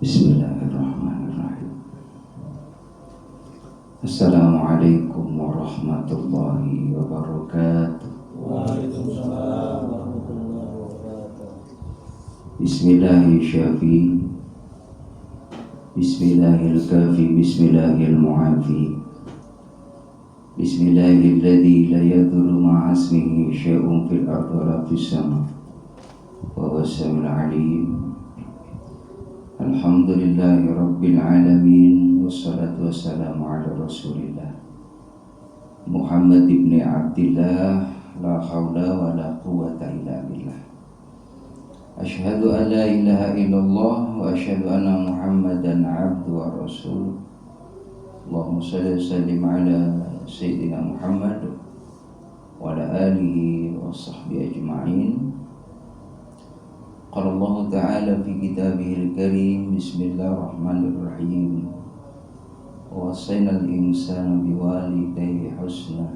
Bismillahirrahmanirrahim. Assalamualaikum warahmatullahi wabarakatuh. Waalaikumsalam warahmatullahi wabarakatuh. Bismillahirrahmanirrahim. Bismillahirrahmanirrahim. Bismillahirrahmanirrahim. Bismillahilladzi la yadurru ma'asmihi syai'un fil ardi wa la fis sama' wa huwas samiul 'alim. Alhamdulillahi rabbil alamin. Wassalatu wassalamu ala rasulillah Muhammad ibn Abdillah. La hawla wa la quwwata illa billah. Ashhadu an la ilaha illallah wa ashhadu anna Muhammadan abdu wa rasul. Allahumma salli wa sallim ala Sayyidina Muhammad wa ala alihi wa sahbihi ajma'in. Qala Allah Ta'ala fi kitabihil karim. Bismillahirrahmanirrahim. Wa wasaina al-insana biwalidayhi husna.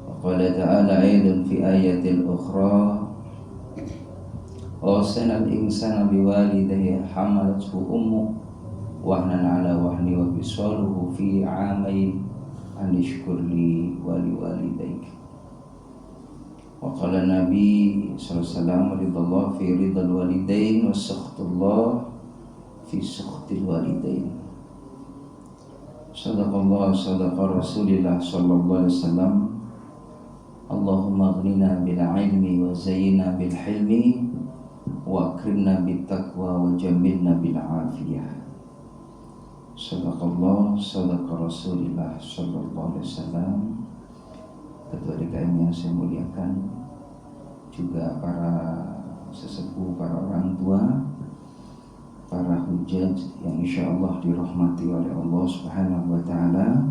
Wa qala ta'ala aidan fi ayatil ukhra. Wa wasaina al-insana biwalidayhi hamalathu ummuhu wahnan ala wahni wa fisaluhu fi 'amain an ishkur li wa liwalidayk. Wa qala Nabi sallallahu alaihi wasallam ridallah fi ridal walidain wa sakhtullah fi sakhtil walidain. Sadaqallah sadaqa Rasulillah sallallahu alaihi wasallam. Allahumma aghnina bil ilmi wa zayyina bil hilmi wa akrimna bit taqwa wa jammilna bil afiyah. Sadaqallah sadaqa Rasulillah sallallahu alaihi wasallam. Ketua DKM yang saya muliakan, juga para sesepuh, para orang tua, para hujjaj yang insyaallah dirahmati oleh Allah Subhanahu wa taala.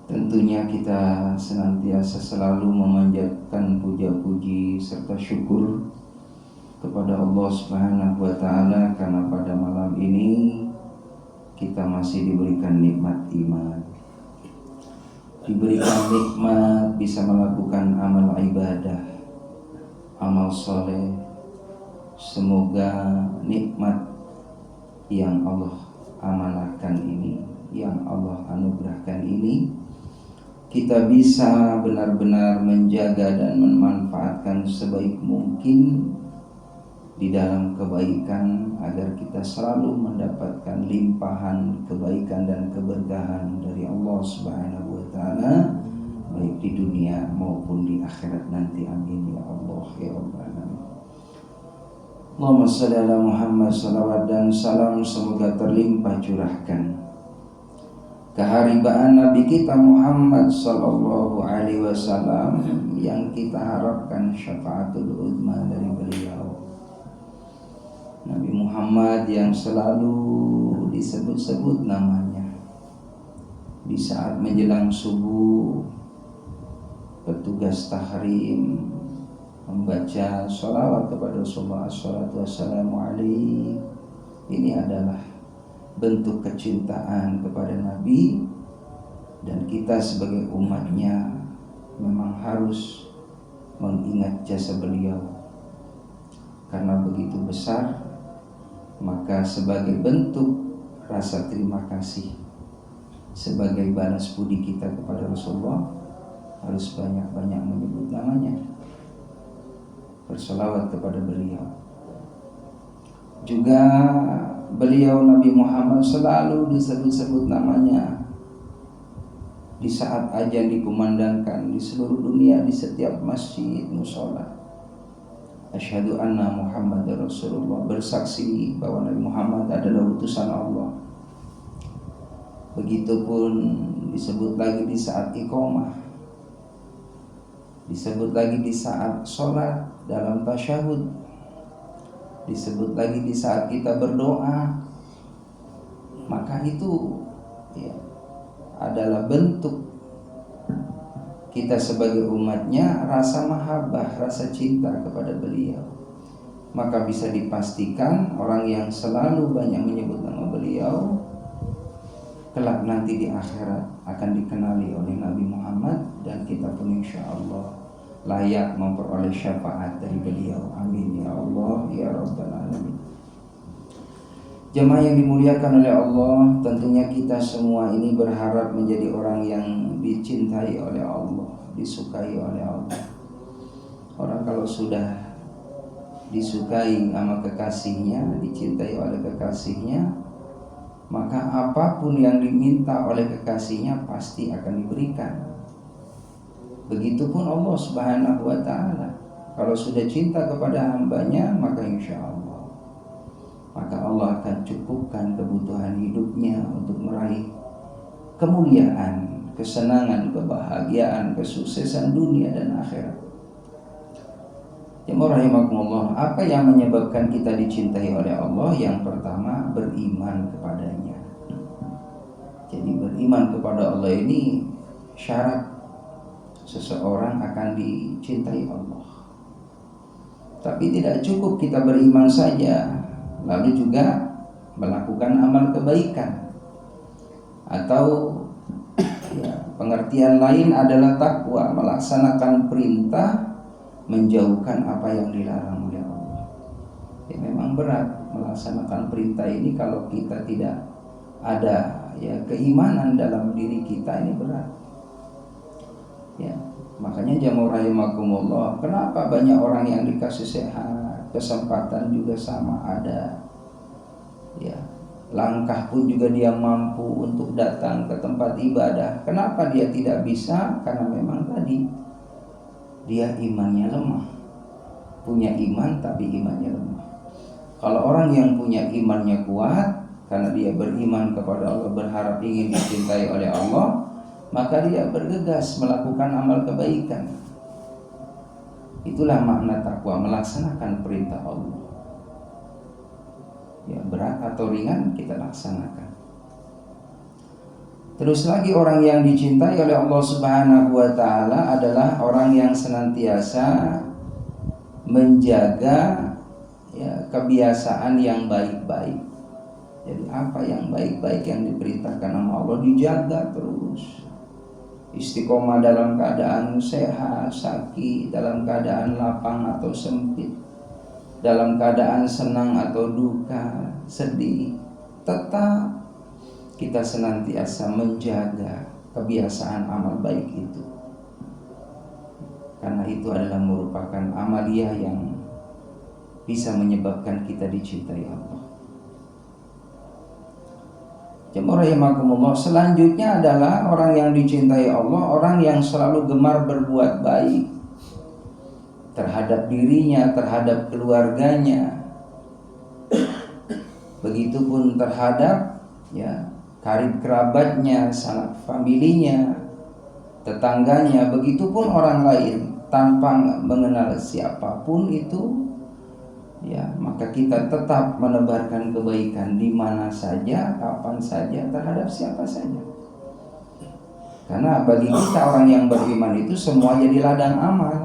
Tentunya kita senantiasa selalu memanjatkan puja-puji serta syukur kepada Allah Subhanahu wa taala karena pada malam ini kita masih diberikan nikmat iman, diberikan nikmat bisa melakukan amal ibadah, amal soleh. Semoga nikmat yang Allah amanahkan ini, yang Allah anugerahkan ini, kita bisa benar-benar menjaga dan memanfaatkan sebaik mungkin di dalam kebaikan, agar kita selalu mendapatkan limpahan kebaikan dan keberkahan dari Allah Subhanahu wa taala, baik di dunia maupun di akhirat nanti. Amin ya Allah ya rabbal alamin. Allahumma shalli ala Muhammad. Salawat dan salam semoga terlimpah curahkan keharibaan Nabi kita Muhammad sallallahu alaihi wasallam, yang kita harapkan syafaatul uzma dari beliau. Nabi Muhammad yang selalu disebut-sebut namanya di saat menjelang subuh, petugas tahrim membaca sholawat kepada Rasulullah sallallahu wassalamu alaihi. Ini adalah bentuk kecintaan kepada Nabi, dan kita sebagai umatnya memang harus mengingat jasa beliau karena begitu besar. Maka sebagai bentuk rasa terima kasih, sebagai balas budi kita kepada Rasulullah, harus banyak-banyak menyebut namanya, berselawat kepada beliau. Juga beliau Nabi Muhammad selalu disebut-sebut namanya di saat azan dikumandangkan di seluruh dunia, di setiap masjid mushola. Asyhadu anna Muhammadar Rasulullah, bersaksi bahwa Nabi Muhammad adalah utusan Allah. Begitupun disebut lagi di saat iqamah, disebut lagi di saat sholat dalam tasyahud, disebut lagi di saat kita berdoa. Maka itu adalah bentuk kita sebagai umatnya rasa mahabbah, rasa cinta kepada beliau. Maka bisa dipastikan orang yang selalu banyak menyebut nama beliau, kelak nanti di akhirat akan dikenali oleh Nabi Muhammad, dan kita pun insya Allah layak memperoleh syafaat dari beliau. Amin ya Allah ya rabbal alamin. Jemaah yang dimuliakan oleh Allah, tentunya kita semua ini berharap menjadi orang yang dicintai oleh Allah, disukai oleh Allah. Orang kalau sudah disukai sama kekasihnya, dicintai oleh kekasihnya, maka apapun yang diminta oleh kekasihnya pasti akan diberikan. Begitupun Allah Subhanahu wa ta'ala, kalau sudah cinta kepada hambanya, maka insya Allah akan cukupkan kebutuhan hidupnya untuk meraih kemuliaan, kesenangan, kebahagiaan, kesuksesan dunia dan akhirat. Jemaah rahimakumullah, apa yang menyebabkan kita dicintai oleh Allah? Yang pertama, beriman kepadanya. Jadi beriman kepada Allah ini syarat seseorang akan dicintai Allah. Tapi tidak cukup kita beriman saja, lalu juga melakukan amal kebaikan, atau pengertian lain adalah takwa, melaksanakan perintah, menjauhkan apa yang dilarang oleh Allah. Memang berat melaksanakan perintah ini kalau kita tidak ada keimanan dalam diri kita, ini berat. Makanya jamaah rahimakumullah, kenapa banyak orang yang dikasih sehat, kesempatan juga sama ada, langkah pun juga dia mampu untuk datang ke tempat ibadah. Kenapa dia tidak bisa? Karena memang tadi dia imannya lemah. Punya iman tapi imannya lemah. Kalau orang yang punya imannya kuat, karena dia beriman kepada Allah, berharap ingin dicintai oleh Allah, maka dia bergegas melakukan amal kebaikan. Itulah makna takwa, melaksanakan perintah Allah. Berat atau ringan kita laksanakan. Terus lagi, orang yang dicintai oleh Allah Subhanahu wa ta'ala adalah orang yang senantiasa menjaga kebiasaan yang baik-baik. Jadi apa yang baik-baik yang diperintahkan sama Allah dijaga terus. Istiqomah dalam keadaan sehat, sakit, dalam keadaan lapang atau sempit, dalam keadaan senang atau duka, sedih, tetap kita senantiasa menjaga kebiasaan amal baik itu. Karena itu adalah merupakan amaliyah yang bisa menyebabkan kita dicintai Allah. Jemaah rahimakumullah, selanjutnya adalah orang yang dicintai Allah, orang yang selalu gemar berbuat baik terhadap dirinya, terhadap keluarganya, begitupun terhadap karib kerabatnya, sanak familinya, tetangganya, begitupun orang lain, tanpa mengenal siapapun itu, maka kita tetap menebarkan kebaikan di mana saja, kapan saja, terhadap siapa saja. Karena bagi kita orang yang beriman itu semua jadi ladang amal.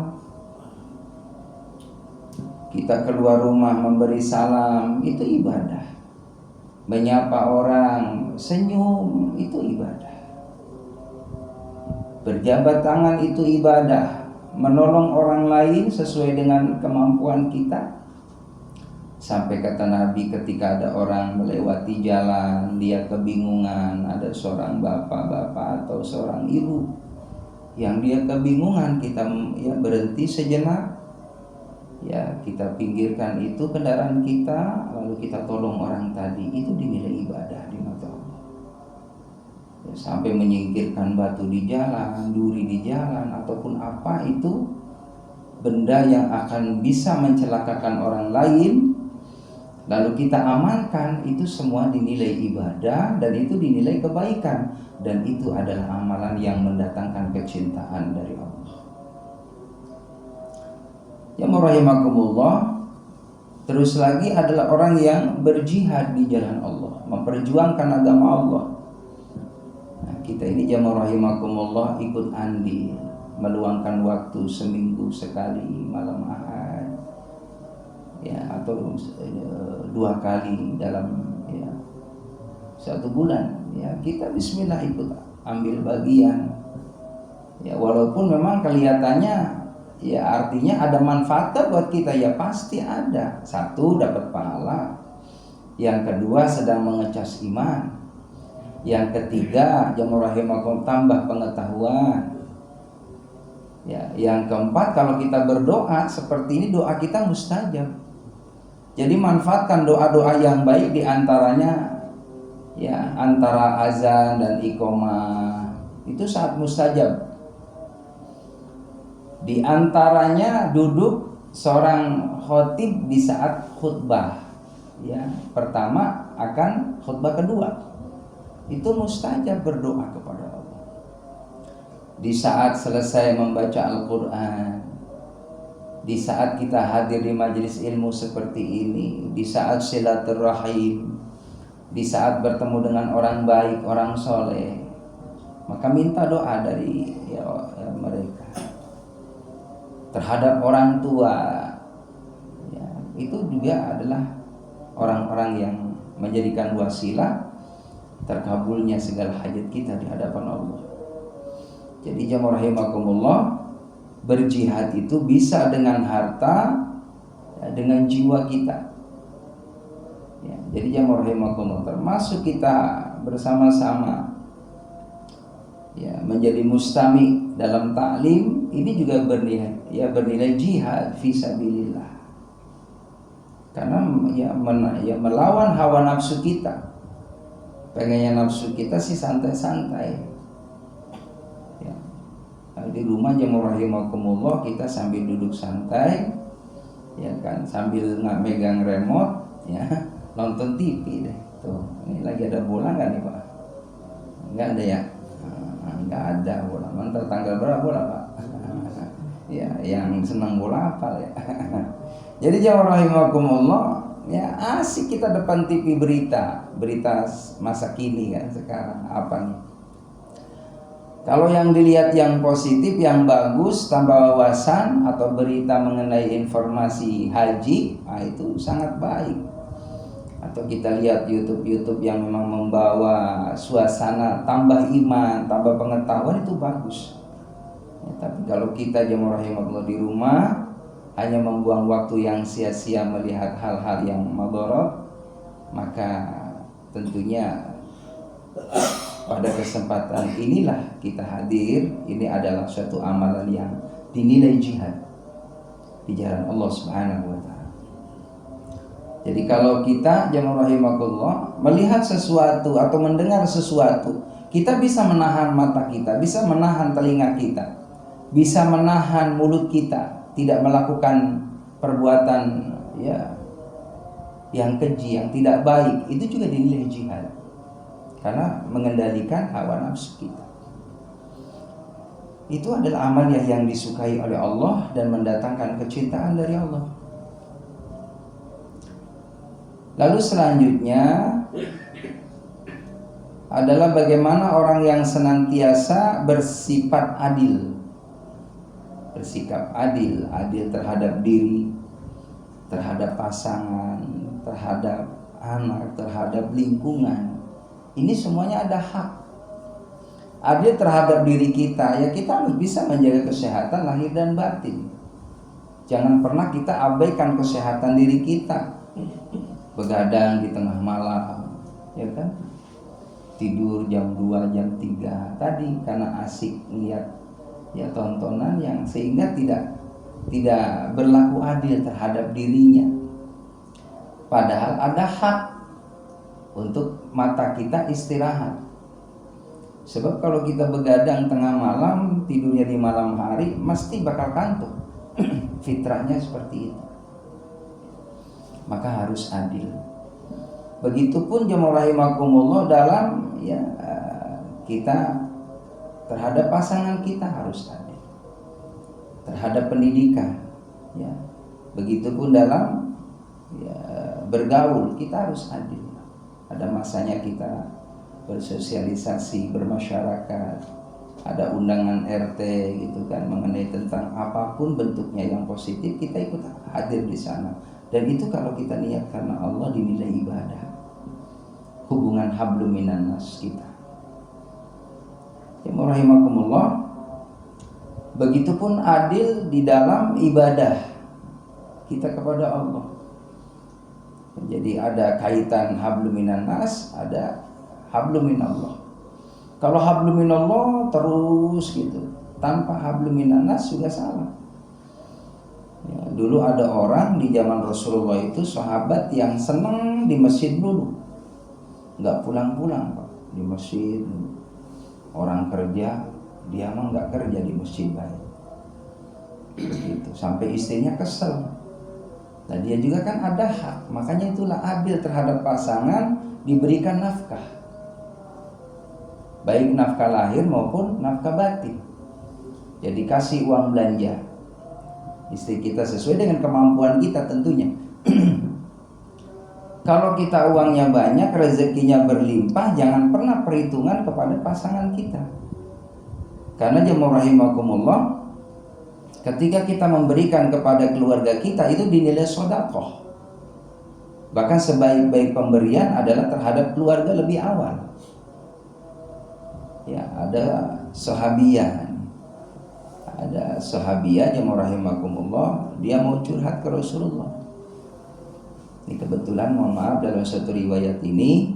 Kita keluar rumah memberi salam, itu ibadah. Menyapa orang, senyum, itu ibadah. Berjabat tangan itu ibadah. Menolong orang lain sesuai dengan kemampuan kita. Sampai kata Nabi, ketika ada orang melewati jalan, dia kebingungan, ada seorang bapak-bapak atau seorang ibu yang dia kebingungan, kita berhenti sejenak, kita pinggirkan itu kendaraan kita, lalu kita tolong orang tadi, itu dinilai ibadah di mata Allah. Sampai menyingkirkan batu di jalan, duri di jalan, ataupun apa itu benda yang akan bisa mencelakakan orang lain, lalu kita amankan, itu semua dinilai ibadah dan itu dinilai kebaikan, dan itu adalah amalan yang mendatangkan kecintaan dari Allah. Jemaah rahimakumullah, terus lagi adalah orang yang berjihad di jalan Allah, memperjuangkan agama Allah. Kita ini jemaah rahimakumullah ikut andil, meluangkan waktu seminggu sekali malam Ahad, atau 2 kali dalam satu bulan, kita bismillah ikut ambil bagian. Walaupun memang kelihatannya artinya ada manfaatnya buat kita, pasti ada. Satu, dapat pahala. Yang kedua sedang mengecas iman. Yang ketiga jamaah rahimakum tambah pengetahuan. Ya, yang keempat kalau kita berdoa seperti ini doa kita mustajab. Jadi manfaatkan doa-doa yang baik, di antaranya ya antara azan dan iqomah itu sangat mustajab. Di antaranya duduk seorang khotib di saat khutbah, ya pertama akan khutbah kedua, itu mustajab berdoa kepada Allah. Di saat selesai membaca Al-Quran, di saat kita hadir di majelis ilmu seperti ini, di saat silaturahim, di saat bertemu dengan orang baik, orang soleh, maka minta doa dari mereka. Terhadap orang tua, ya, itu juga adalah orang-orang yang menjadikan wasilah terkabulnya segala hajat kita di hadapan Allah. Jadi jamaah rahimakumullah, berjihad itu bisa dengan harta, ya, dengan jiwa kita. Ya, jadi jamaah rahimakumullah, termasuk kita bersama-sama ya menjadi mustami dalam taklim, ini juga bernilai jihad fisabilillah. Karena melawan hawa nafsu kita. Pengennya nafsu kita sih santai-santai. Ya. Di rumah jamaah rahimakumullah kita sambil duduk santai, ya kan, sambil nggak megang remote, ya nonton TV deh. Tuh, ini lagi ada bola nggak nih Pak? Nggak ada ya. Nggak ada bola. Mantap, tanggal berapa bola Pak? Ya, yang senang bola apa ya? Jadi jamaah rahimakumullah, ya asik kita depan TV berita masa kini kan sekarang apa nih? Kalau yang dilihat yang positif, yang bagus, tambah wawasan atau berita mengenai informasi haji, itu sangat baik. Atau kita lihat YouTube yang memang membawa suasana tambah iman, tambah pengetahuan, itu bagus. Ya, tapi kalau kita jamaah rahimakumullah di rumah hanya membuang waktu yang sia-sia melihat hal-hal yang madharat, maka tentunya pada kesempatan inilah kita hadir. Ini adalah suatu amalan yang dinilai jihad di jalan Allah Subhanahu wa taala. Jadi kalau kita jamaah rahimakumullah melihat sesuatu atau mendengar sesuatu, kita bisa menahan mata kita, bisa menahan telinga kita, bisa menahan mulut kita tidak melakukan perbuatan ya yang keji, yang tidak baik, itu juga dinilai jihad. Karena mengendalikan hawa nafsu kita. Itu adalah amal yang disukai oleh Allah dan mendatangkan kecintaan dari Allah. Lalu selanjutnya adalah bagaimana orang yang senantiasa bersifat adil, bersikap adil terhadap diri, terhadap pasangan, terhadap anak, terhadap lingkungan. Ini semuanya ada hak. Adil terhadap diri kita, ya kita harus bisa menjaga kesehatan lahir dan batin. Jangan pernah kita abaikan kesehatan diri kita. Begadang di tengah malam, ya kan? Tidur jam 2, jam 3 tadi karena asik lihat ya tontonan yang sehingga tidak berlaku adil terhadap dirinya. Padahal ada hak untuk mata kita istirahat. Sebab kalau kita begadang tengah malam, tidurnya di malam hari, mesti bakal kantuk. Fitrahnya seperti itu. Maka harus adil. Begitupun jamaah rahimakumullah dalam ya kita terhadap pasangan kita harus adil. Terhadap pendidikan, ya. Begitupun dalam ya, bergaul kita harus adil. Ada masanya kita bersosialisasi, bermasyarakat, ada undangan RT gitu kan mengenai tentang apapun bentuknya yang positif, kita ikut hadir di sana. Dan itu kalau kita niat karena Allah dinilai ibadah. Hubungan hablum minan nas kita. Ya rahimakumullah. Begitupun adil di dalam ibadah kita kepada Allah. Jadi ada kaitan hablum minan nas, ada hablum minallah. Kalau hablum minallah terus gitu, tanpa hablum minan nas juga salah. Ya, dulu ada orang di zaman Rasulullah itu sahabat yang senang di masjid dulu, nggak pulang-pulang Pak, di masjid. Orang kerja, dia mah nggak kerja di masjid baik. Begitu. Sampai istrinya kesel. Nah dia juga kan ada hak, makanya itulah adil terhadap pasangan, diberikan nafkah, baik nafkah lahir maupun nafkah batin. Jadi kasih uang belanja istri kita sesuai dengan kemampuan kita tentunya. Kalau kita uangnya banyak, rezekinya berlimpah, jangan pernah perhitungan kepada pasangan kita. Karena jemaah rahimakumullah, ketika kita memberikan kepada keluarga kita itu dinilai sedekah. Bahkan sebaik-baik pemberian adalah terhadap keluarga lebih awal. Ya, ada sahabiah jemaah rahimakumullah, dia mau curhat ke Rasulullah. Ini kebetulan, mohon maaf, dalam satu riwayat ini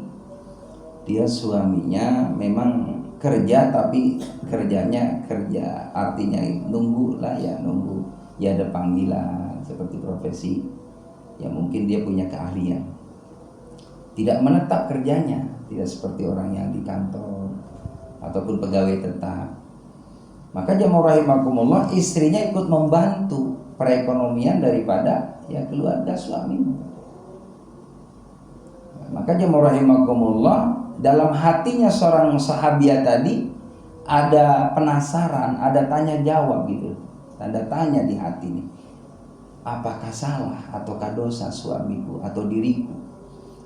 dia suaminya memang kerja, tapi kerjanya kerja artinya nunggu ya ada panggilan seperti profesi ya, mungkin dia punya keahlian, tidak menetap kerjanya, tidak seperti orang yang di kantor ataupun pegawai tetap. Maka jemaah rahimakumullah, istrinya ikut membantu perekonomian daripada ya keluarga suaminya. Maka jemaah rahimakumullah, dalam hatinya seorang sahabiah tadi ada penasaran, ada tanya jawab gitu, tanda tanya di hati ini, apakah salah ataukah dosa suamiku atau diriku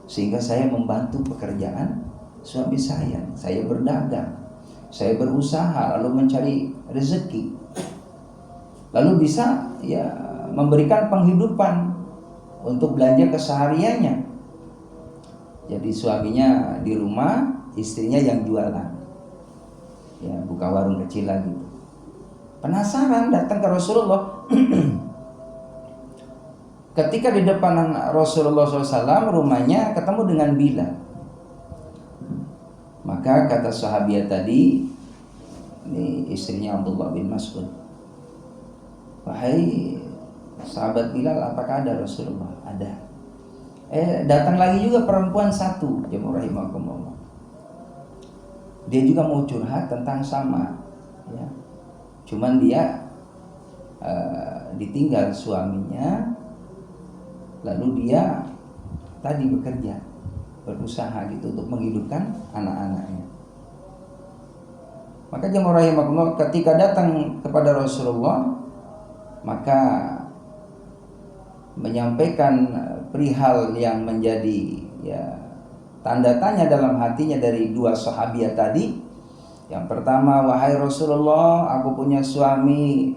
sehingga saya membantu pekerjaan suami saya berdagang, saya berusaha lalu mencari rezeki, lalu bisa ya memberikan penghidupan untuk belanja kesehariannya. Jadi suaminya di rumah, istrinya yang jualan, ya buka warung kecil lagi. Penasaran, datang ke Rasulullah. Ketika di depan Rasulullah SAW rumahnya ketemu dengan Bilal. Maka kata sahabiah tadi, ini istrinya Abdullah bin Mas'ud, wahai sahabat Bilal, apakah ada Rasulullah? Ada. Datang lagi juga perempuan satu, jemaah rahimakumullah. Dia juga mau curhat tentang sama, ya. Cuman dia ditinggal suaminya, lalu dia tadi berusaha gitu untuk menghidupkan anak-anaknya. Maka jemaah rahimakumullah, ketika datang kepada Rasulullah, maka menyampaikan perihal yang menjadi ya tanda tanya dalam hatinya dari dua sahabiah tadi. Yang pertama, wahai Rasulullah, aku punya suami,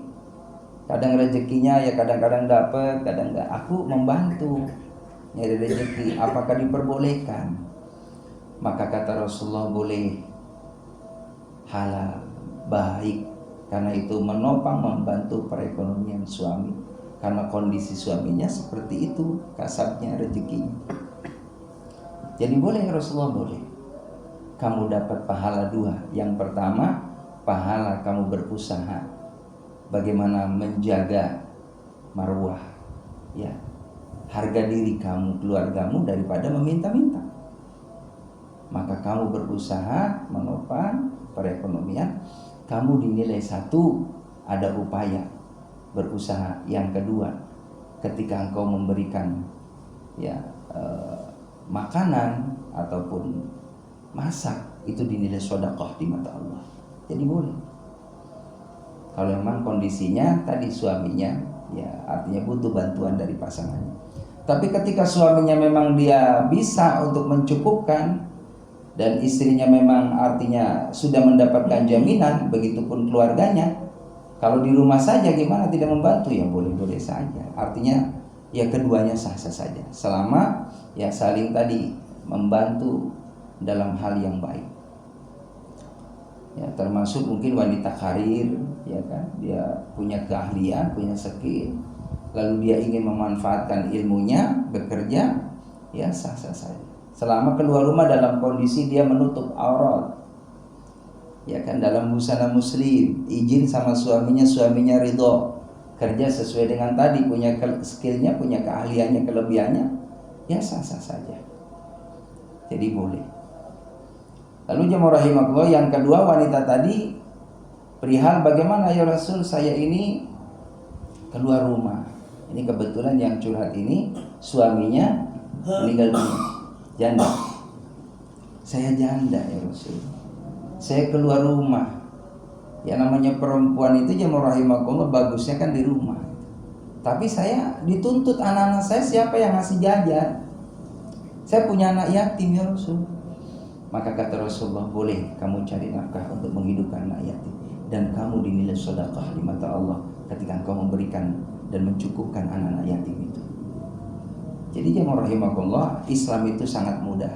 kadang rezekinya ya kadang-kadang dapat, kadang enggak. Aku membantu nyari rezeki, apakah diperbolehkan? Maka kata Rasulullah, boleh, halal, baik, karena itu menopang membantu perekonomian suami. Karena kondisi suaminya seperti itu, kasabnya, rezekinya. Jadi boleh Rasulullah, boleh. Kamu dapat pahala dua. Yang pertama, pahala kamu berusaha bagaimana menjaga marwah, ya, harga diri kamu, keluargamu daripada meminta-minta. Maka kamu berusaha menopang perekonomian, kamu dinilai satu, ada upaya berusaha. Yang kedua, ketika engkau memberikan ya makanan ataupun masak, itu dinilai sedekah di mata Allah. Jadi boleh. Kalau memang kondisinya tadi suaminya ya artinya butuh bantuan dari pasangannya. Tapi ketika suaminya memang dia bisa untuk mencukupkan dan istrinya memang artinya sudah mendapatkan jaminan, begitupun keluarganya. Kalau di rumah saja gimana tidak membantu, ya boleh-boleh saja. Artinya ya keduanya sah-sah saja selama ya saling tadi membantu dalam hal yang baik. Ya termasuk mungkin wanita karir, ya kan, dia punya keahlian, punya skill, lalu dia ingin memanfaatkan ilmunya bekerja, ya sah-sah saja. Selama keluar rumah dalam kondisi dia menutup aurat, ya kan, dalam busana muslim, izin sama suaminya, suaminya ridho, kerja sesuai dengan tadi, punya skillnya, punya keahliannya, kelebihannya, ya sah-sah saja. Jadi boleh. Lalu jemaah rahimakumullah, yang kedua wanita tadi perihal bagaimana ya Rasul, saya ini keluar rumah. Ini kebetulan yang curhat ini suaminya meninggal dunia, janda. Saya janda ya Rasul, saya keluar rumah. Ya namanya perempuan itu jemaah rahimakumullah bagusnya kan di rumah. Tapi saya dituntut, anak-anak saya siapa yang ngasih jajan? Saya punya anak yatim ya Rasul. Maka kata Rasulullah, boleh kamu cari nafkah untuk menghidupkan anak yatim, dan kamu dinilai sedekah di mata Allah ketika engkau memberikan dan mencukupkan anak-anak yatim itu. Jadi jemaah rahimakumullah, Islam itu sangat mudah,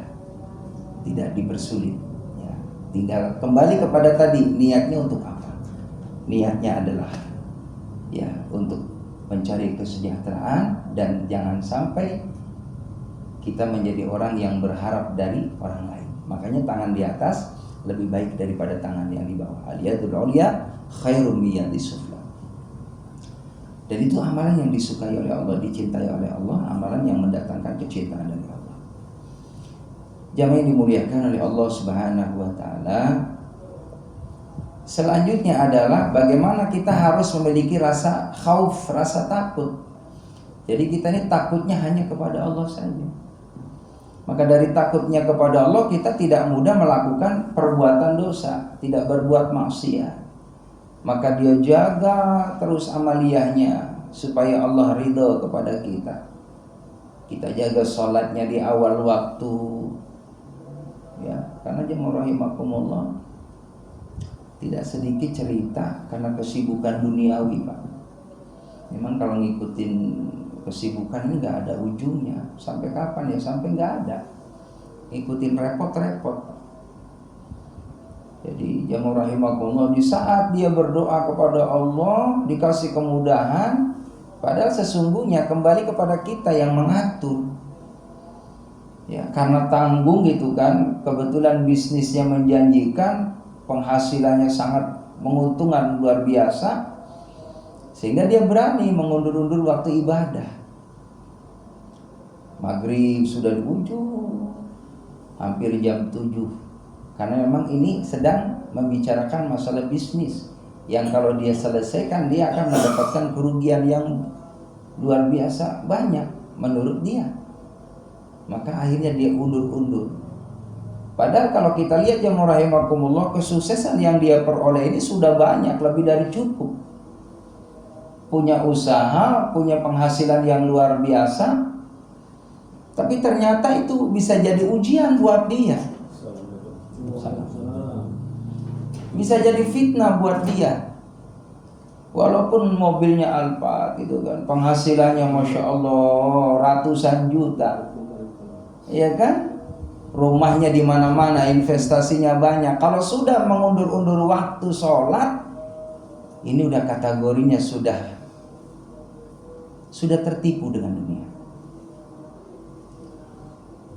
tidak dipersulit. Ya, tinggal kembali kepada tadi, niatnya untuk apa? Niatnya adalah ya untuk mencari kesejahteraan, dan jangan sampai kita menjadi orang yang berharap dari orang lain. Makanya tangan di atas lebih baik daripada tangan yang di bawah. Al-yadul ulya khairum min yadis sufla. Dan itu amalan yang disukai oleh Allah, dicintai oleh Allah, amalan yang mendatangkan kecintaan dari Allah. Jamaah yang dimuliakan oleh Allah Subhanahu wa taala. Selanjutnya adalah bagaimana kita harus memiliki rasa khauf, rasa takut. Jadi kita ini takutnya hanya kepada Allah saja. Maka dari takutnya kepada Allah, kita tidak mudah melakukan perbuatan dosa, tidak berbuat maksiat. Maka dia jaga terus amaliyahnya supaya Allah ridho kepada kita. Kita jaga sholatnya di awal waktu, ya, karena jemaah rahimakumullah, tidak sedikit cerita karena kesibukan duniawi, Pak. Memang kalau ngikutin kesibukan ini nggak ada ujungnya. Sampai kapan ya? Sampai nggak ada. Ikutin repot-repot. Jadi jemaah rahimakumullah, di saat dia berdoa kepada Allah dikasih kemudahan, padahal sesungguhnya kembali kepada kita yang mengatur. Ya, karena tanggung gitu kan, kebetulan bisnisnya menjanjikan, penghasilannya sangat menguntungkan luar biasa, sehingga dia berani mengundur-undur waktu ibadah. Maghrib sudah di ujung, hampir jam 7. Karena memang ini sedang membicarakan masalah bisnis yang kalau dia selesaikan, dia akan mendapatkan kerugian yang luar biasa banyak menurut dia. Maka akhirnya dia undur-undur. Padahal kalau kita lihat jemaah rahimakumullah, kesuksesan yang dia peroleh ini sudah banyak, lebih dari cukup. Punya usaha, punya penghasilan yang luar biasa, tapi ternyata itu bisa jadi ujian buat dia, bisa jadi fitnah buat dia. Walaupun mobilnya Alphard gitu kan, penghasilannya Masya Allah ratusan juta, ya kan, rumahnya di mana-mana, investasinya banyak. Kalau sudah mengundur-undur waktu sholat, ini udah kategorinya sudah tertipu dengan dunia.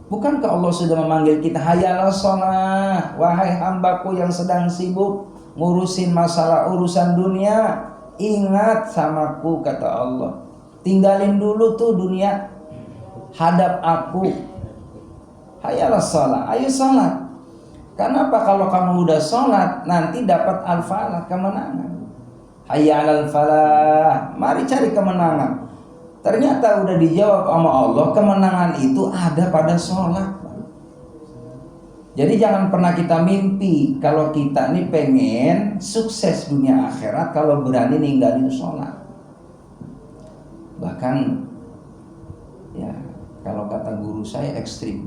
Bukankah Allah sudah memanggil kita, hayalah sholat, wahai hambaku yang sedang sibuk ngurusin masalah urusan dunia, ingat samaku, kata Allah. Tinggalin dulu tuh dunia, hadap aku. Hayalah sholat, ayo sholat. Kenapa? Kalau kamu udah sholat, nanti dapat al-falah, kemenangan. Hayalal falah, mari cari kemenangan. Ternyata udah dijawab sama Allah, kemenangan itu ada pada sholat. Jadi jangan pernah kita mimpi kalau kita nih pengen sukses dunia akhirat kalau berani ninggalin sholat. Bahkan ya, kalau kata guru saya ekstrim.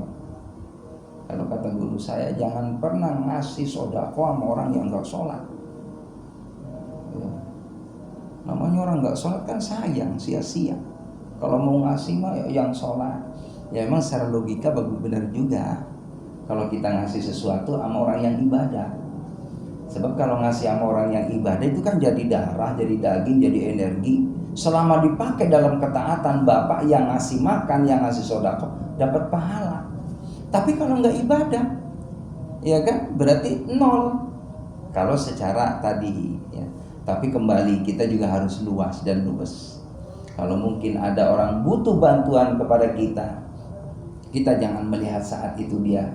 Kalau kata guru saya, jangan pernah ngasih sodako sama orang yang gak sholat. Ya. Namanya orang gak sholat kan sayang, sia-sia. Kalau mau ngasih mah yang sholat. Ya emang secara logika benar juga. Kalau kita ngasih sesuatu sama orang yang ibadah. Sebab kalau ngasih sama orang yang ibadah itu kan jadi darah, jadi daging, jadi energi. Selama dipakai dalam ketaatan, bapak yang ngasih makan, yang ngasih sedekah dapat pahala. Tapi kalau nggak ibadah, ya kan, berarti nol. Kalau secara tadi, ya. Tapi kembali kita juga harus luas dan luwes. Kalau mungkin ada orang butuh bantuan kepada kita, kita jangan melihat saat itu dia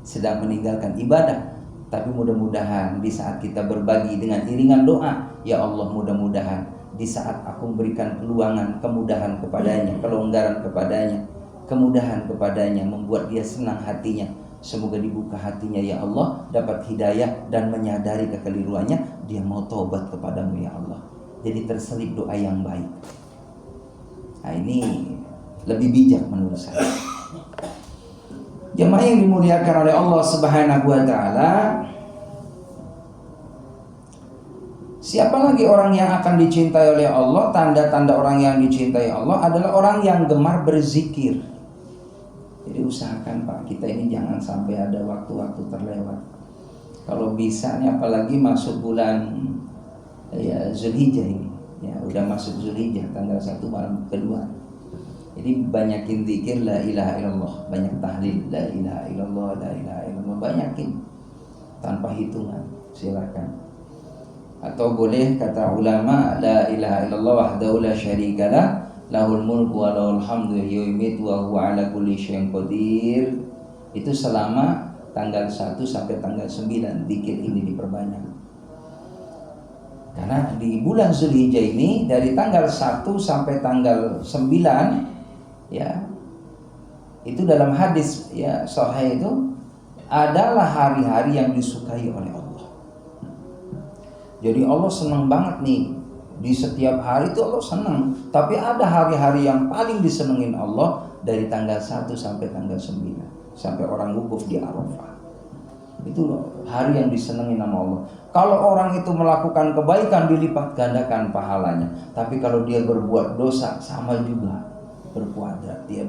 sedang meninggalkan ibadah. Tapi mudah-mudahan di saat kita berbagi dengan iringan doa, ya Allah, mudah-mudahan di saat aku memberikan peluangan, kemudahan kepadanya, kelonggaran kepadanya, kemudahan kepadanya, membuat dia senang hatinya. Semoga dibuka hatinya, ya Allah, dapat hidayah dan menyadari kekeliruannya, dia mau taubat kepadamu, ya Allah. Jadi terselip doa yang baik. Nah, ini lebih bijak menurut saya. Jemaah yang dimuliakan oleh Allah Subhanahu wa taala, siapa lagi orang yang akan dicintai oleh Allah? Tanda-tanda orang yang dicintai Allah adalah orang yang gemar berzikir. Jadi usahakan Pak, kita ini jangan sampai ada waktu-waktu terlewat. Kalau bisa nih, apalagi masuk bulan ya Zulhijjah ini, ya udah masuk Zulhijjah tanggal 1 malam kedua. Jadi banyakin zikir la ilaha illallah, banyak tahlil la ilaha illallah, la ilaha illallah, banyakin tanpa hitungan, silakan. Atau boleh kata ulama, la ilaha illallah wahdahu la syarikalah, lahul mulku wa lahul hamdu yumitu wa huwa ala kulli syai'in qadir. Itu selama tanggal 1 sampai tanggal 9 zikir ini diperbanyak. Karena di bulan Zulhijjah ini dari tanggal 1 sampai tanggal 9, ya, itu dalam hadis ya sahih itu adalah hari-hari yang disukai oleh Allah. Jadi Allah senang banget nih, di setiap hari itu Allah senang. Tapi ada hari-hari yang paling disenengin Allah dari tanggal 1 sampai tanggal 9, sampai orang wukuf di Arafah. Itu hari yang disenengin sama Allah. Kalau orang itu melakukan kebaikan, dilipat gandakan pahalanya. Tapi kalau dia berbuat dosa, sama juga berkuadrat, dia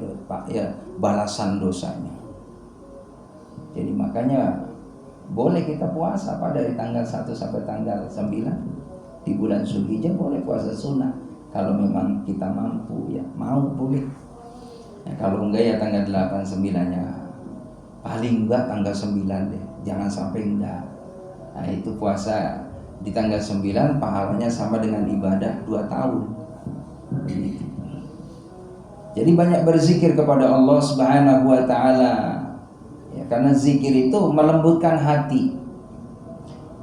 ya balasan dosanya. Jadi makanya boleh kita puasa Pak dari tanggal 1 sampai tanggal 9 di bulan Zulhijjah, boleh puasa sunnah kalau memang kita mampu, ya mau boleh. Ya, kalau enggak ya tanggal 8 9-nya, paling enggak tanggal 9 deh, jangan sampai enggak. Nah itu puasa di tanggal 9 pahalanya sama dengan ibadah 2 tahun. Jadi banyak berzikir kepada Allah Subhanahu wa taala. Ya, karena zikir itu melembutkan hati.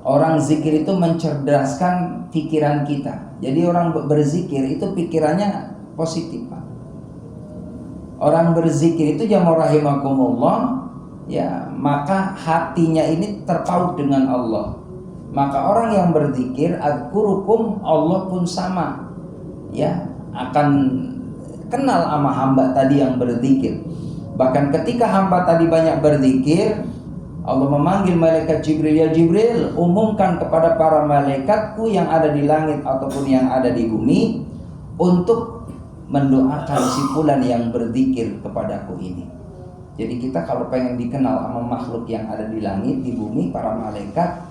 Orang zikir itu mencerdaskan pikiran kita. Jadi orang berzikir itu pikirannya positif, Pak. Orang berzikir itu jamaah rahimakumullah, ya, maka hatinya ini terpaut dengan Allah. Maka orang yang berzikir, adzkurukum, Allah pun sama, ya, akan kenal sama hamba tadi yang berzikir. Bahkan ketika hamba tadi banyak berzikir, Allah memanggil malaikat Jibril, ya Jibril, umumkan kepada para malaikatku yang ada di langit ataupun yang ada di bumi untuk mendoakan si fulan yang berzikir kepadaku ini. Jadi kita kalau pengen dikenal sama makhluk yang ada di langit, di bumi, para malaikat,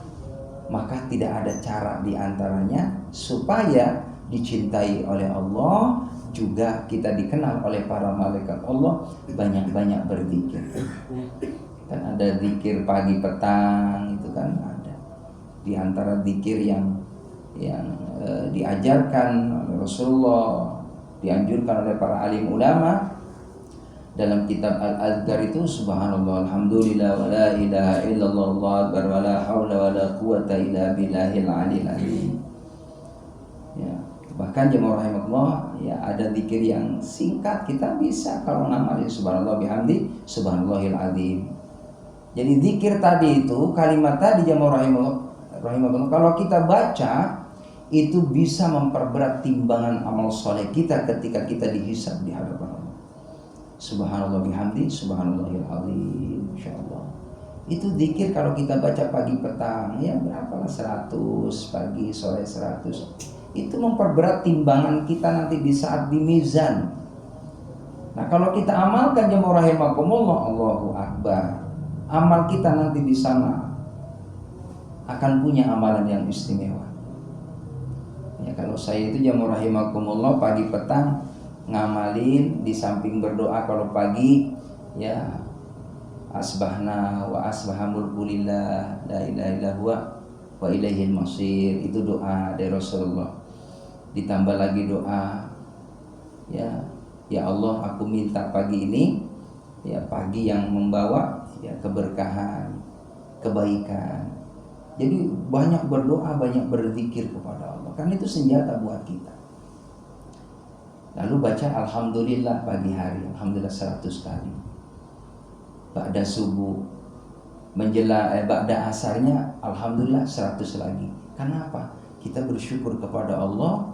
maka tidak ada cara di antaranya supaya dicintai oleh Allah, juga kita dikenal oleh para malaikat Allah, banyak-banyak berzikir. Kan ada zikir pagi petang, itu kan ada. Di antara zikir yang diajarkan oleh Rasulullah, dianjurkan oleh para alim ulama dalam kitab Al-Azkar itu, subhanallah, alhamdulillah, wa la ilaha illallah, Allahu akbar, wa la haula wa la quwata illa billahil aliyil azim. Ya, bahkan jemaah rahimakumullah, ya, ada zikir yang singkat kita bisa kalau ngamalin subhanallah bihamdi subhanallahil azim. Jadi zikir tadi itu, kalimat tadi jemaah rahimahullah, kalau kita baca itu bisa memperberat timbangan amal soleh kita ketika kita dihisab di hadapan Allah. Subhanallah bihamdi subhanallahil azim, insyaallah. Itu zikir kalau kita baca pagi petang, ya berapalah 100 pagi, sore 100. Itu memperberat timbangan kita nanti di saat di mizan. Nah, kalau kita amalkan jemaah rahimakumullah, Allahu akbar, amal kita nanti di sana akan punya amalan yang istimewa. Ya, kalau saya itu jamaah rahimakumullah pagi petang ngamalin, di samping berdoa kalau pagi ya asbahna wa asbaha mulkulillah la ilaha illa huwa wa ilaihil masir, itu doa dari Rasulullah. Ditambah lagi doa ya Allah, aku minta pagi ini ya pagi yang membawa ya keberkahan, kebaikan. Jadi banyak berdoa, banyak berzikir kepada Allah, karena itu senjata buat kita. Lalu baca alhamdulillah pagi hari, alhamdulillah 100 kali. Ba'da subuh menjelang ba'da asarnya alhamdulillah 100 lagi. Kenapa? Kita bersyukur kepada Allah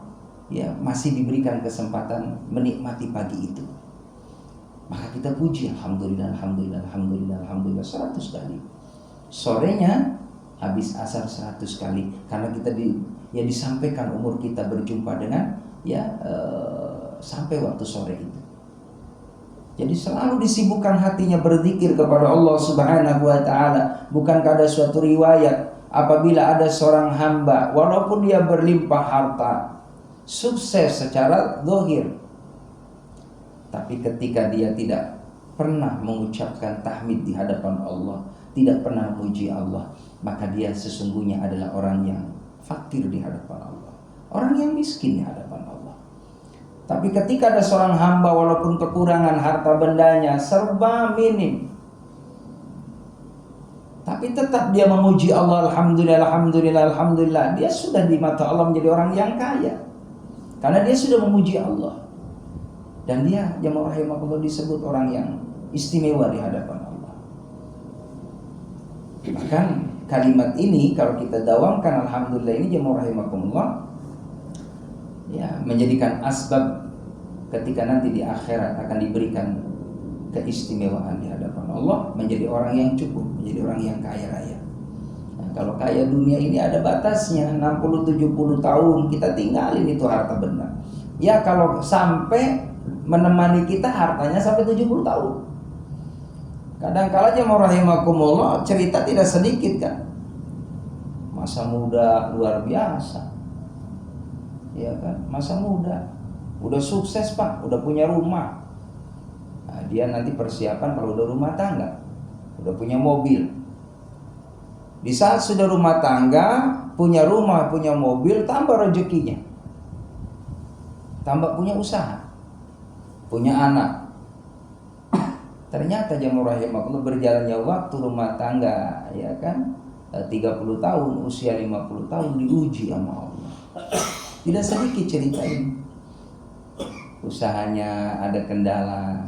ya masih diberikan kesempatan menikmati pagi itu. Maka kita puji alhamdulillah, alhamdulillah, alhamdulillah, alhamdulillah 100 kali. Sorenya habis asar 100 kali, karena kita disampaikan umur kita berjumpa dengan sampai waktu sore itu. Jadi selalu disibukkan hatinya berzikir kepada Allah Subhanahu wa taala. Bukankah ada suatu riwayat apabila ada seorang hamba walaupun dia berlimpah harta, sukses secara zahir, tapi ketika dia tidak pernah mengucapkan tahmid di hadapan Allah, tidak pernah memuji Allah, maka dia sesungguhnya adalah orang yang fakir di hadapan Allah, orang yang miskin di hadapan Allah. Tapi ketika ada seorang hamba walaupun kekurangan harta bendanya serba minim, tapi tetap dia memuji Allah, alhamdulillah, alhamdulillah, alhamdulillah, dia sudah di mata Allah menjadi orang yang kaya, karena dia sudah memuji Allah. Dan dia jamaah rahimakumullah disebut orang yang istimewa di hadapan Allah. Bahkan kalimat ini kalau kita dawamkan alhamdulillah ini jamaah rahimakumullah ya menjadikan asbab ketika nanti di akhirat akan diberikan keistimewaan di hadapan Allah, menjadi orang yang cukup, menjadi orang yang kaya raya. Nah, kalau kaya dunia ini ada batasnya, 60-70 tahun kita tinggalin itu harta benda. Ya kalau sampai menemani kita hartanya sampai 70 tahun. Kadang-kala jemaah rahimakumullah cerita tidak sedikit kan. Masa muda luar biasa. Ya kan, masa muda udah sukses Pak, udah punya rumah. Nah, dia nanti persiapan kalau udah rumah tangga, udah punya mobil. Di saat sudah rumah tangga, punya rumah, punya mobil, tambah rezekinya, tambah punya usaha, punya anak. Ternyata jemaah rahimakumullah berjalannya waktu rumah tangga ya kan 30 tahun, usia 50 tahun diuji sama Allah. Tidak sedikit cerita ini. Usahanya ada kendala,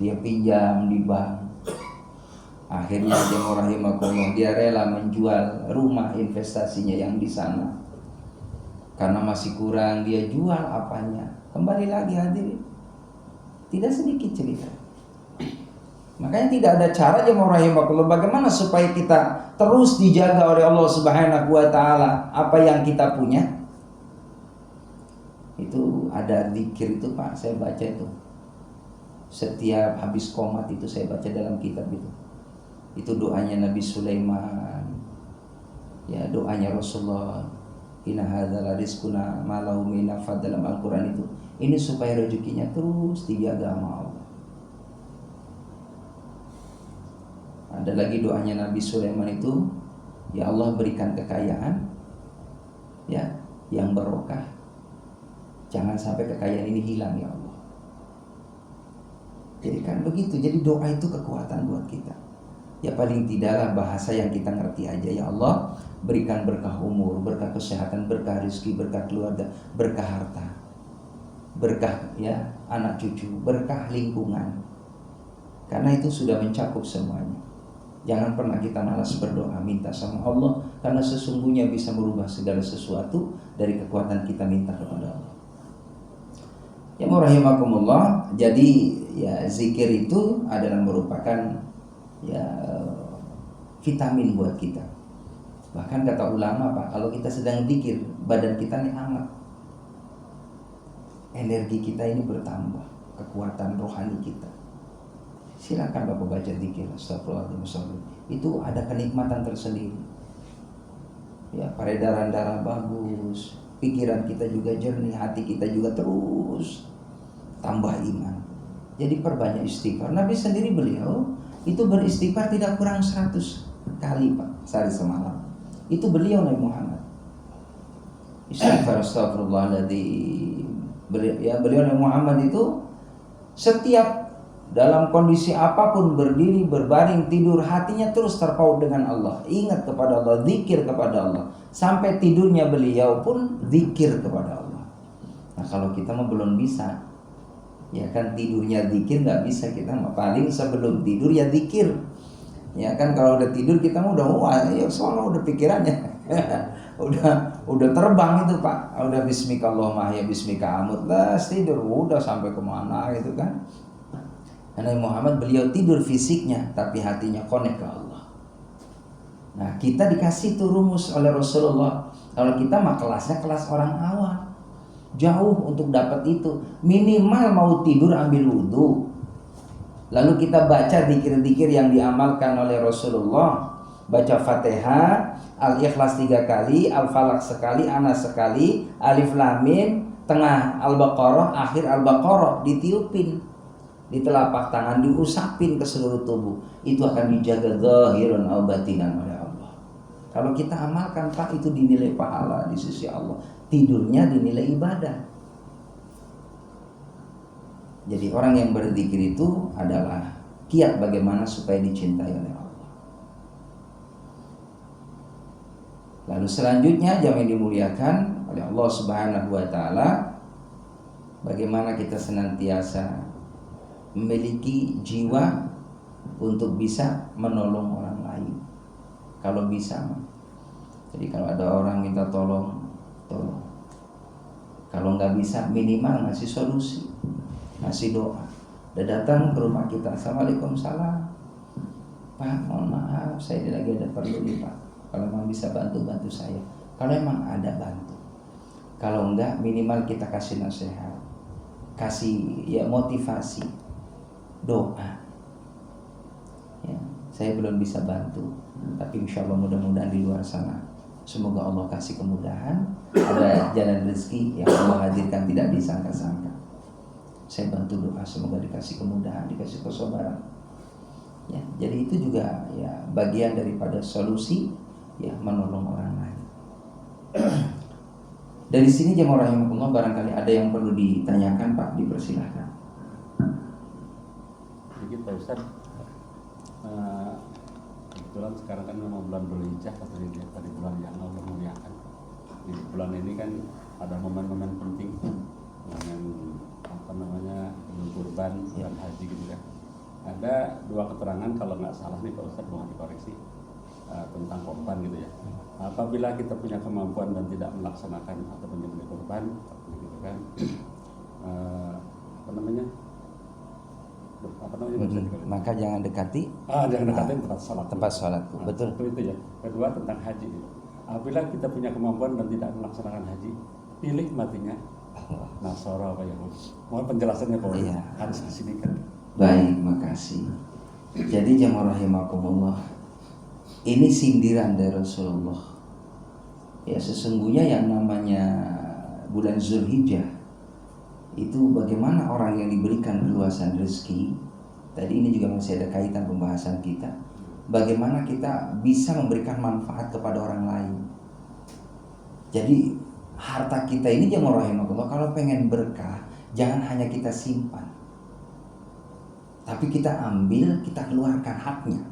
dia pinjam di bank. Akhirnya jemaah rahimakumullah dia rela menjual rumah investasinya yang di sana. Karena masih kurang dia jual apanya. Kembali lagi hadirin, tidak sedikit cerita. Makanya tidak ada cara jemaah rahimakumullah bagaimana supaya kita terus dijaga oleh Allah Subhanahu wa taala apa yang kita punya. Itu ada zikir itu Pak, saya baca itu. Setiap habis qomat itu saya baca dalam kitab itu. Itu doanya Nabi Sulaiman. Ya, doanya Rasulullah. Inna hadzal rizquna ma lahu min nafad dalam Al-Qur'an itu. Ini supaya rezekinya terus dijaga sama Allah. Ada lagi doanya Nabi Sulaiman itu, ya Allah berikan kekayaan ya yang barokah. Jangan sampai kekayaan ini hilang ya Allah. Jadi kan begitu. Jadi doa itu kekuatan buat kita. Ya paling tidaklah bahasa yang kita ngerti aja, ya Allah berikan berkah umur, berkah kesehatan, berkah rezeki, berkah keluarga, berkah harta, berkah ya anak cucu, berkah lingkungan. Karena itu sudah mencakup semuanya. Jangan pernah kita malas berdoa minta sama Allah, karena sesungguhnya bisa merubah segala sesuatu dari kekuatan kita minta kepada Allah. Ya rahimakumullah. Jadi ya zikir itu adalah merupakan ya vitamin buat kita. Bahkan kata ulama Pak, kalau kita sedang zikir badan kita nih hangat, energi kita ini bertambah, kekuatan rohani kita. Silakan Bapak baca zikir astagfirullahaladzim, itu ada kenikmatan tersendiri. ya peredaran darah bagus, pikiran kita juga jernih, hati kita juga terus tambah iman. Jadi perbanyak istighfar. Nabi sendiri beliau itu beristighfar tidak kurang 100 kali Pak sehari semalam. Itu beliau Nabi Muhammad. Istighfar astagfirullahaladzim. Beliau Nabi Muhammad itu setiap dalam kondisi apapun, berdiri, berbaring, tidur, hatinya terus terpaut dengan Allah, ingat kepada Allah, zikir kepada Allah. Sampai tidurnya beliau pun zikir kepada Allah. Nah kalau kita mah belum bisa, ya kan, tidurnya zikir nggak bisa, kita mah paling sebelum tidur ya zikir. Ya kan, kalau udah tidur kita mah udah wah, ya soalnya udah pikirannya udah terbang itu Pak, udah bismika Allahumma ya bismika amut lah, tidur udah sampai kemana gitu kan. Nabi Muhammad beliau tidur fisiknya tapi hatinya connect ke Allah. Nah kita dikasih tuh rumus oleh Rasulullah. Kalau kita mah kelasnya kelas orang awam, jauh untuk dapat itu. Minimal mau tidur ambil wudhu, lalu kita baca zikir-zikir yang diamalkan oleh Rasulullah. Baca Fatihah, Al-Ikhlas 3 kali, Al-Falaq sekali, Anas sekali, Alif Lam Mim, tengah Al-Baqarah, akhir Al-Baqarah, ditiupin di telapak tangan, diusapin ke seluruh tubuh. Itu akan dijaga zahiran aw batinan oleh Allah. Kalau kita amalkan Pak, itu dinilai pahala di sisi Allah. Tidurnya dinilai ibadah. Jadi orang yang berzikir itu adalah kiat bagaimana supaya dicintai oleh Allah. Lalu selanjutnya jam yang dimuliakan oleh Allah Subhanahu wa taala, bagaimana kita senantiasa memiliki jiwa untuk bisa menolong orang lain. Kalau bisa. Jadi kalau ada orang minta tolong. Kalau nggak bisa, minimal ngasih solusi, ngasih doa. Udah datang ke rumah kita, assalamualaikum, salam Pak, mohon maaf saya lagi ada perlu nih Pak, kalau memang bisa bantu saya. Kalau emang ada bantu, kalau enggak minimal kita kasih nasihat, kasih ya motivasi, doa. Ya, saya belum bisa bantu, tapi insya Allah mudah-mudahan di luar sana semoga Allah kasih kemudahan, ada jalan rezeki yang Allah hadirkan tidak disangka-sangka. Saya bantu doa semoga dikasih kemudahan, dikasih kesabaran. Ya, jadi itu juga ya bagian daripada solusi ya menolong orang lain. Dari sini jemaah rahimakumullah, barangkali ada yang perlu ditanyakan Pak, dipersilahkan. Sedikit Pak Ustaz, kebetulan sekarang kan memang bulan Dzulhijjah, tadi bulan yang Allah muliakan. Di bulan ini kan ada momen-momen penting, momen kurban dan haji gitu kan. Ada 2 keterangan kalau nggak salah nih Pak Ustaz, mohon dikoreksi, tentang kurban gitu ya. Apabila kita punya kemampuan dan tidak melaksanakan atau menyembelih kurban gitu kan, maka jangan dekati tempat sholatku. Betul. Itu ya. Kedua tentang haji. Apabila kita punya kemampuan dan tidak melaksanakan haji, pilih matinya Nasara apa Yahudi. Mohon penjelasannya Pak. Iya. Harus di sini kan. Baik, makasih. Jadi jemaah rahimakumullah, ini sindiran dari Rasulullah. Ya sesungguhnya yang namanya bulan Dzulhijjah itu bagaimana orang yang diberikan keluasan rezeki. Tadi ini juga masih ada kaitan pembahasan kita. Bagaimana kita bisa memberikan manfaat kepada orang lain. Jadi harta kita ini jemaah rahimakumullah, kalau pengen berkah jangan hanya kita simpan, tapi kita ambil, kita keluarkan haknya,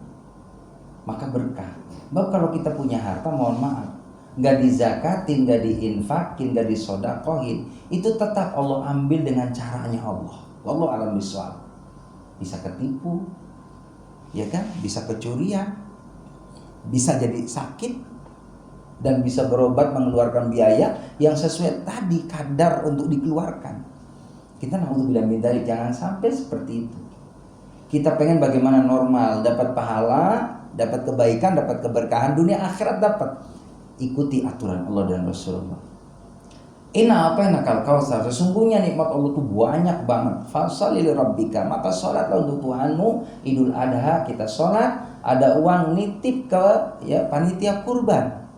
maka berkah. Sebab kalau kita punya harta, mohon maaf, nggak dizakatin, nggak diinfakin, nggak disodakohin, itu tetap Allah ambil dengan caranya Allah. Wallahu a'lam bishawab. Bisa ketipu, ya kan? Bisa kecurian, bisa jadi sakit, dan bisa berobat mengeluarkan biaya yang sesuai tadi kadar untuk dikeluarkan. Kita naudzubillah min dzalik, jangan sampai seperti itu. Kita pengen bagaimana normal, dapat pahala, dapat kebaikan, dapat keberkahan dunia akhirat dapat. Ikuti aturan Allah dan Rasulullah. Inna apa nakal kausar, sesungguhnya nikmat Allah itu banyak banget. Fasholli li rabbika, maka sholatlah untuk Tuhanmu. Idul Adha kita sholat, ada uang nitip ke ya panitia kurban.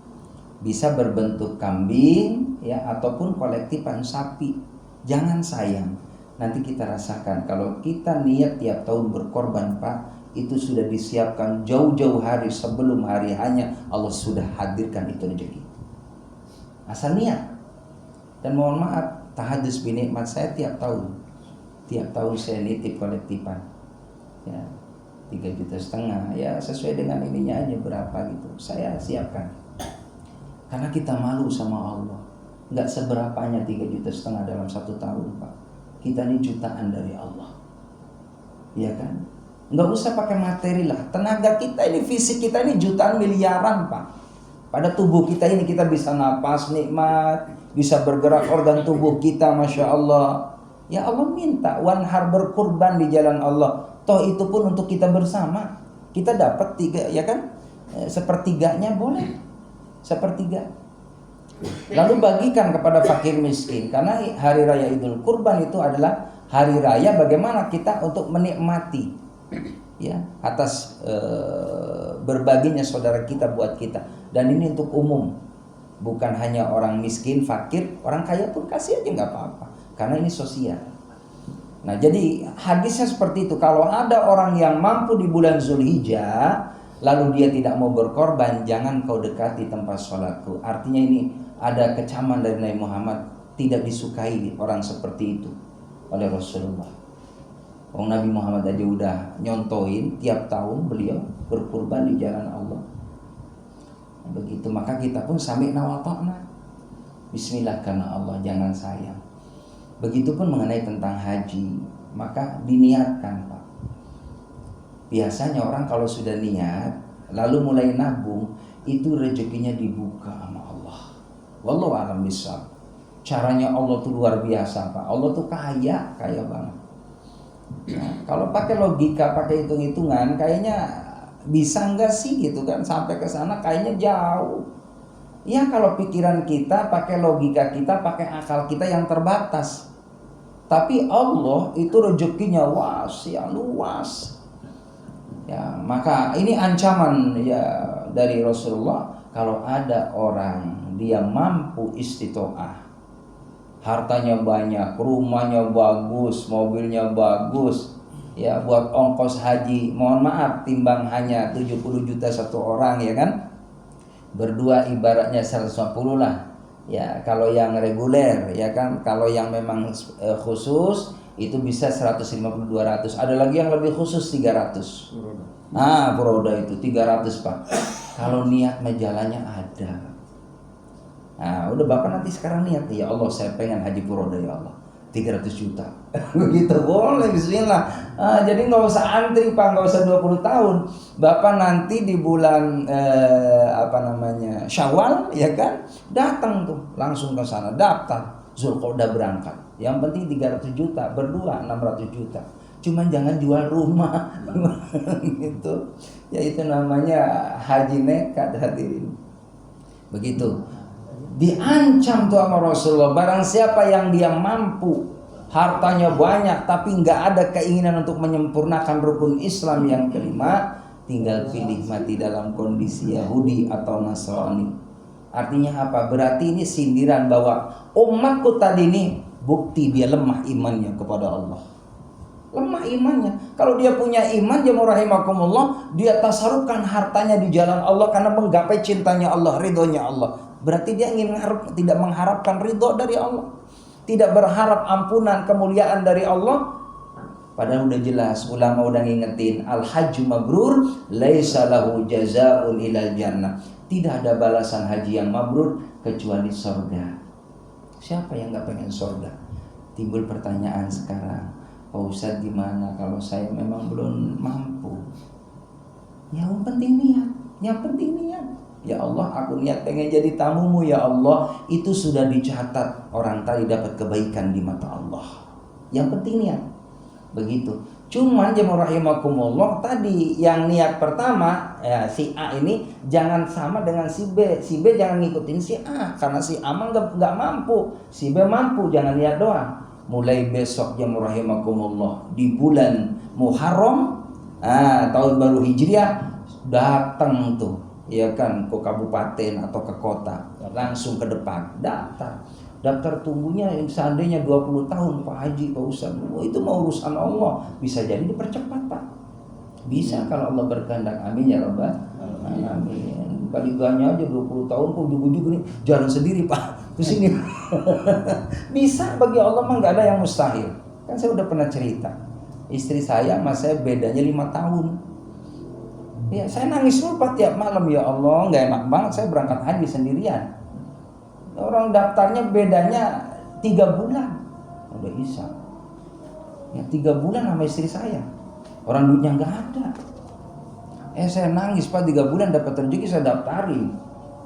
Bisa berbentuk kambing ya, ataupun kolektifan sapi. Jangan sayang. Nanti kita rasakan kalau kita niat tiap tahun berkorban, Pak, itu sudah disiapkan jauh-jauh hari sebelum hari hanya Allah sudah hadirkan itu rezeki. Asal niat. Dan mohon maaf, tahadus binikmat saya tiap tahun saya nitip kolektifan ya, 3,5 juta ya, sesuai dengan ininya aja berapa gitu saya siapkan. Karena kita malu sama Allah. Nggak seberapanya 3,5 juta dalam 1 tahun, Pak. Kita ini jutaan dari Allah. Iya kan? Nggak usah pakai materi lah. Tenaga kita ini, fisik kita ini jutaan miliaran, Pak. Pada tubuh kita ini kita bisa napas nikmat, bisa bergerak organ tubuh kita, Masya Allah. Ya Allah minta wanhar, berkurban di jalan Allah. Toh itu pun untuk kita bersama. Kita dapat 3, ya kan? Sepertiganya boleh. Sepertiga. Lalu bagikan kepada fakir miskin. Karena hari raya Idul Kurban itu adalah hari raya bagaimana kita untuk menikmati ya atas berbaginya saudara kita buat kita. Dan ini untuk umum, bukan hanya orang miskin, fakir, orang kaya pun kasih aja nggak apa-apa. Karena ini sosial. Nah jadi hadisnya seperti itu. Kalau ada orang yang mampu di bulan Zulhijjah lalu dia tidak mau berkorban, jangan kau dekati tempat sholatku. Artinya ini ada kecaman dari Nabi Muhammad, tidak disukai orang seperti itu oleh Rasulullah. Nabi Muhammad aja udah nyontoin tiap tahun beliau berkurban di jalan Allah. Begitu, maka kita pun sami'na wa ta'na. Bismillah karena Allah, jangan sayang. Begitupun mengenai tentang haji, maka diniatkan, Pak. Biasanya orang kalau sudah niat lalu mulai nabung, itu rezekinya dibuka sama Allah. Wallahu a'lam bishawab. Caranya Allah tuh luar biasa, Pak. Allah tuh kaya banget. Nah, kalau pakai logika, pakai hitung-hitungan, kayaknya bisa nggak sih gitu kan sampai ke sana? Kayaknya jauh. Ya kalau pikiran kita, pakai logika kita, pakai akal kita yang terbatas. Tapi Allah itu rezekinya wasi'a, luas. Ya, maka ini ancaman ya dari Rasulullah. Kalau ada orang dia mampu istitoah, hartanya banyak, rumahnya bagus, mobilnya bagus, ya buat ongkos haji, mohon maaf timbang hanya 70 juta satu orang, ya kan? Berdua ibaratnya 150 lah. Ya, kalau yang reguler, ya kan? Kalau yang memang khusus itu bisa 150-200. Ada lagi yang lebih khusus 300. Furoda itu 300, Pak. Kalau niat jalannya ada. Nah, udah Bapak nanti sekarang niat, ya Allah saya pengen haji furoda ya Allah, 300 juta. Begitu boleh, bismillah. Jadi nggak usah antri, Pak, nggak usah 20 tahun. Bapak nanti di bulan Syawal, ya kan? Datang tuh langsung ke sana, daftar. Zulqa'dah berangkat. Yang penting 300 juta, berdua 600 juta. Cuman jangan jual rumah. Gitu. Ya itu namanya haji nekat, hadirin. Begitu. Diancam tuh sama Rasulullah, barang siapa yang dia mampu, hartanya banyak tapi nggak ada keinginan untuk menyempurnakan rukun Islam yang kelima, tinggal pilih mati dalam kondisi Yahudi atau Nasrani. Artinya apa? Berarti ini sindiran bahwa umatku tadi ini bukti dia lemah imannya kepada Allah. Lemah imannya. Kalau dia punya iman, jemaah rahimakumullah, dia tasarrufkan hartanya di jalan Allah karena menggapai cintanya Allah, ridhonya Allah. Berarti dia tidak mengharapkan ridho dari Allah, tidak berharap ampunan, kemuliaan dari Allah. Padahal udah jelas, ulama udah ngingetin, al-hajju mabrur laisa lahu jazaa'un ilal jannah. Tidak ada balasan haji yang mabrur kecuali surga. Siapa yang gak pengen surga? Timbul pertanyaan sekarang, Pak Ustadz gimana kalau saya memang belum mampu? Yang penting niat, yang penting niat. Ya Allah, aku niat pengen jadi tamumu ya Allah. Itu sudah dicatat orang tadi dapat kebaikan di mata Allah. Yang penting niat. Begitu. Cuman jemaah rahimakumullah, tadi yang niat pertama ya, si A ini jangan sama dengan si B. Si B jangan ngikutin si A, karena si A mah gak mampu, si B mampu, jangan niat doang. Mulai besok jemaah rahimakumullah, di bulan Muharram tahun baru Hijriah, datang tuh ya kan ke kabupaten atau ke kota, langsung ke depan daftar tunggunya seandainya 20 tahun Pak Haji, Pak Ustaz, itu mau urusan Allah, bisa jadi dipercepat Pak, bisa kalau Allah berkehendak. Amin ya rabbal alamin. Baliganya aja 20 tahun kok ujug-ujug nih jalan sendiri Pak ke sini. Bisa, bagi Allah mah nggak ada yang mustahil. Kan saya udah pernah cerita, istri saya sama saya bedanya 5 tahun. Ya, saya nangis lupa tiap malam, ya Allah, nggak enak banget saya berangkat haji sendirian. Orang daftarnya bedanya 3 bulan, udah Isa. Ya 3 bulan sama istri saya. Orang duitnya nggak ada. Saya nangis Pak, 3 bulan dapat rezeki saya daftarin.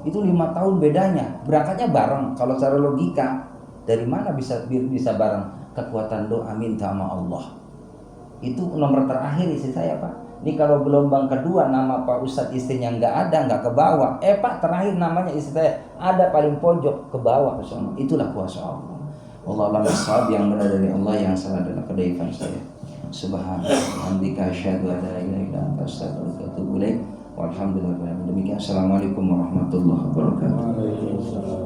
Itu 5 tahun bedanya. Berangkatnya bareng. Kalau secara logika, dari mana bisa bareng? Kekuatan doa minta sama Allah. Itu nomor terakhir istri saya Pak. Ini kalau gelombang kedua nama Pak Ustadz istrinya nggak ada, nggak ke bawah. Pak terakhir namanya istri saya ada paling pojok ke bawah ke sana. Itulah kuasa Allah. Allah alam ashab, yang benar dari Allah, yang salah adalah kedaifan saya. Subhanallah, hamdika asyhadu an la ilaha illa anta astaghfiruka wa atubu ilaik. Walhamdulillah. Demikian. Assalamualaikum warahmatullahi wabarakatuh.